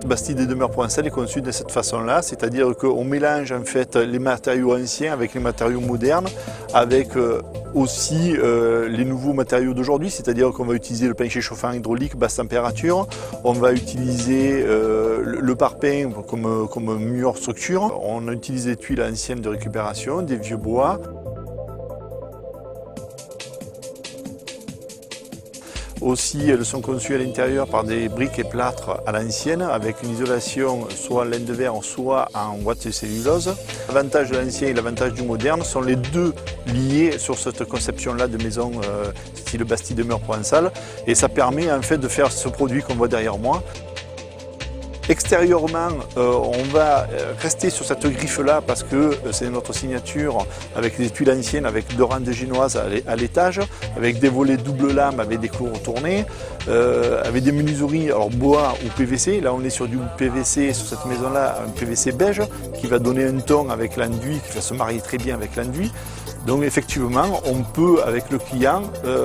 Bastide des Demeures provençales est conçu de cette façon-là, c'est-à-dire qu'on mélange en fait les matériaux anciens avec les matériaux modernes, avec aussi les nouveaux matériaux d'aujourd'hui, c'est-à-dire qu'on va utiliser le plancher chauffant hydraulique basse température, on va utiliser le parpaing comme mur structure, on utilise des tuiles anciennes de récupération, des vieux bois. Aussi, elles sont conçues à l'intérieur par des briques et plâtres à l'ancienne, avec une isolation soit en laine de verre, soit en ouate de cellulose. L'avantage de l'ancien et l'avantage du moderne sont les deux liés sur cette conception-là de maison style Bastide des Demeures provençales. Et ça permet en fait de faire ce produit qu'on voit derrière moi. Extérieurement, on va rester sur cette griffe-là parce que c'est notre signature avec des tuiles anciennes, avec 2 rangs de génoises à l'étage, avec des volets double lame avec des clous retournés, avec des menuiseries alors bois ou PVC. Là, on est sur du PVC, sur cette maison-là, un PVC beige qui va donner un ton avec l'enduit, qui va se marier très bien avec l'enduit. Donc effectivement, on peut, avec le client,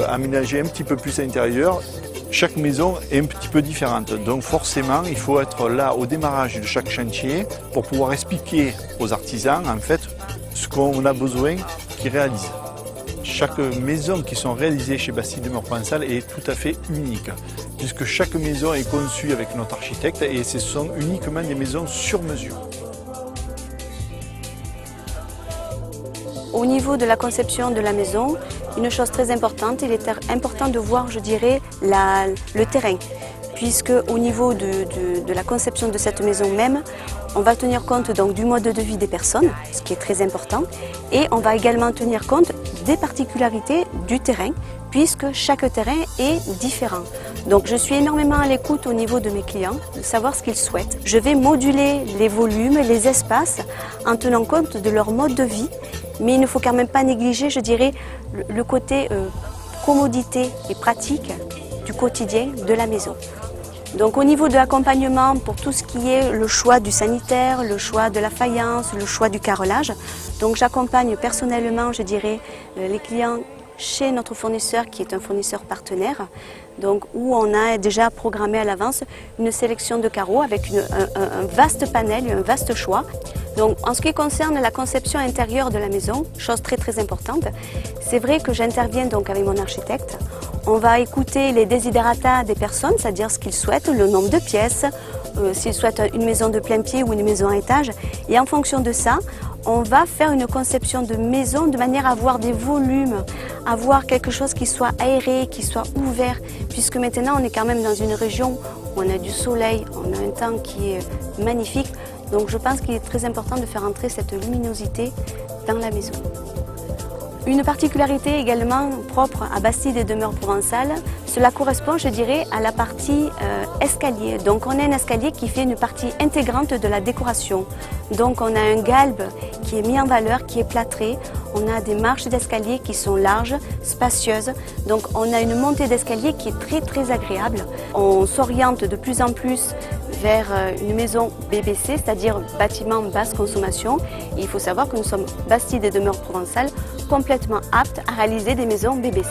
aménager un petit peu plus à l'intérieur. Chaque maison est un petit peu différente, donc forcément il faut être là au démarrage de chaque chantier pour pouvoir expliquer aux artisans en fait ce qu'on a besoin qu'ils réalisent. Chaque maison qui sont réalisées chez Bastide des Demeures provençales est tout à fait unique, puisque chaque maison est conçue avec notre architecte et ce sont uniquement des maisons sur mesure. Au niveau de la conception de la maison, une chose très importante, il est important de voir, je dirais, le terrain. Puisque au niveau de la conception de cette maison même, on va tenir compte donc du mode de vie des personnes, ce qui est très important, et on va également tenir compte des particularités du terrain, puisque chaque terrain est différent. Donc je suis énormément à l'écoute au niveau de mes clients, de savoir ce qu'ils souhaitent. Je vais moduler les volumes, les espaces, en tenant compte de leur mode de vie, mais il ne faut quand même pas négliger, je dirais, le côté commodité et pratique du quotidien de la maison. Donc au niveau de l'accompagnement, pour tout ce qui est le choix du sanitaire, le choix de la faïence, le choix du carrelage, donc j'accompagne personnellement, je dirais, les clients chez notre fournisseur qui est un fournisseur partenaire, donc où on a déjà programmé à l'avance une sélection de carreaux avec un vaste panel, un vaste choix. Donc en ce qui concerne la conception intérieure de la maison, chose très importante, c'est vrai que j'interviens donc avec mon architecte. On va écouter les desiderata des personnes, c'est-à-dire ce qu'ils souhaitent, le nombre de pièces, s'ils souhaitent une maison de plein pied ou une maison à étage. Et en fonction de ça, on va faire une conception de maison de manière à avoir des volumes, à avoir quelque chose qui soit aéré, qui soit ouvert, puisque maintenant on est quand même dans une région où on a du soleil, on a un temps qui est magnifique. Donc je pense qu'il est très important de faire entrer cette luminosité dans la maison. Une particularité également propre à Bastide des Demeures provençales, cela correspond, je dirais, à la partie escalier. Donc on a un escalier qui fait une partie intégrante de la décoration. Donc on a un galbe qui est mis en valeur, qui est plâtré. On a des marches d'escalier qui sont larges, spacieuses. Donc on a une montée d'escalier qui est très agréable. On s'oriente de plus en plus vers une maison BBC, c'est-à-dire bâtiment basse consommation. Et il faut savoir que nous sommes Bastide des Demeures provençales, complètement aptes à réaliser des maisons BBC.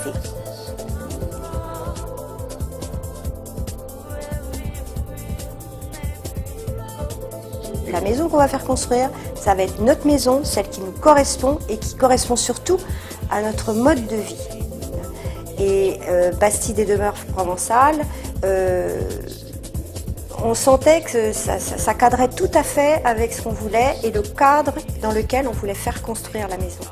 La maison qu'on va faire construire, ça va être notre maison, celle qui nous correspond et qui correspond surtout à notre mode de vie. Et Bastide des Demeures provençales, on sentait que ça cadrait tout à fait avec ce qu'on voulait et le cadre dans lequel on voulait faire construire la maison.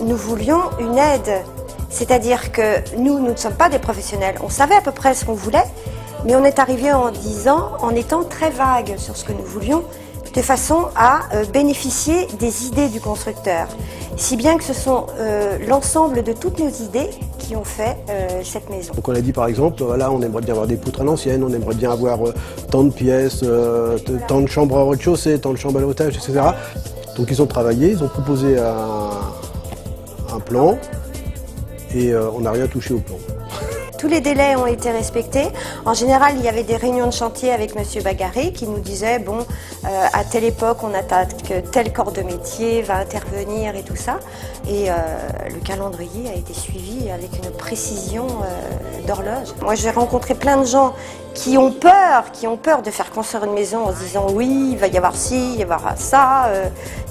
Nous voulions une aide, c'est-à-dire que nous ne sommes pas des professionnels. On savait à peu près ce qu'on voulait, mais on est arrivé en étant très vague sur ce que nous voulions, de façon à bénéficier des idées du constructeur. Si bien que ce sont l'ensemble de toutes nos idées qui ont fait cette maison. Donc on a dit par exemple, voilà, on aimerait bien avoir des poutres à l'ancienne, on aimerait bien avoir tant de pièces, tant de chambres au rez-de-chaussée, tant de chambres à l'étage, etc. Donc ils ont travaillé, ils ont proposé un plan et on n'a rien touché au plan. tous les délais ont été respectés. En général, il y avait des réunions de chantier avec Monsieur Bagaré qui nous disait, bon, à telle époque, on attaque que tel corps de métier va intervenir et tout ça. Et le calendrier a été suivi avec une précision d'horloge. Moi, j'ai rencontré plein de gens qui ont peur de faire construire une maison en se disant oui, il va y avoir ci, il va y avoir ça.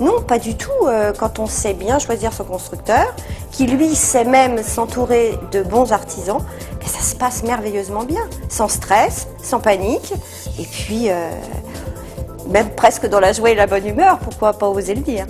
Non, pas du tout. Quand on sait bien choisir son constructeur, qui lui sait même s'entourer de bons artisans, ça se passe merveilleusement bien, sans stress, sans panique, et puis même presque dans la joie et la bonne humeur, pourquoi pas oser le dire.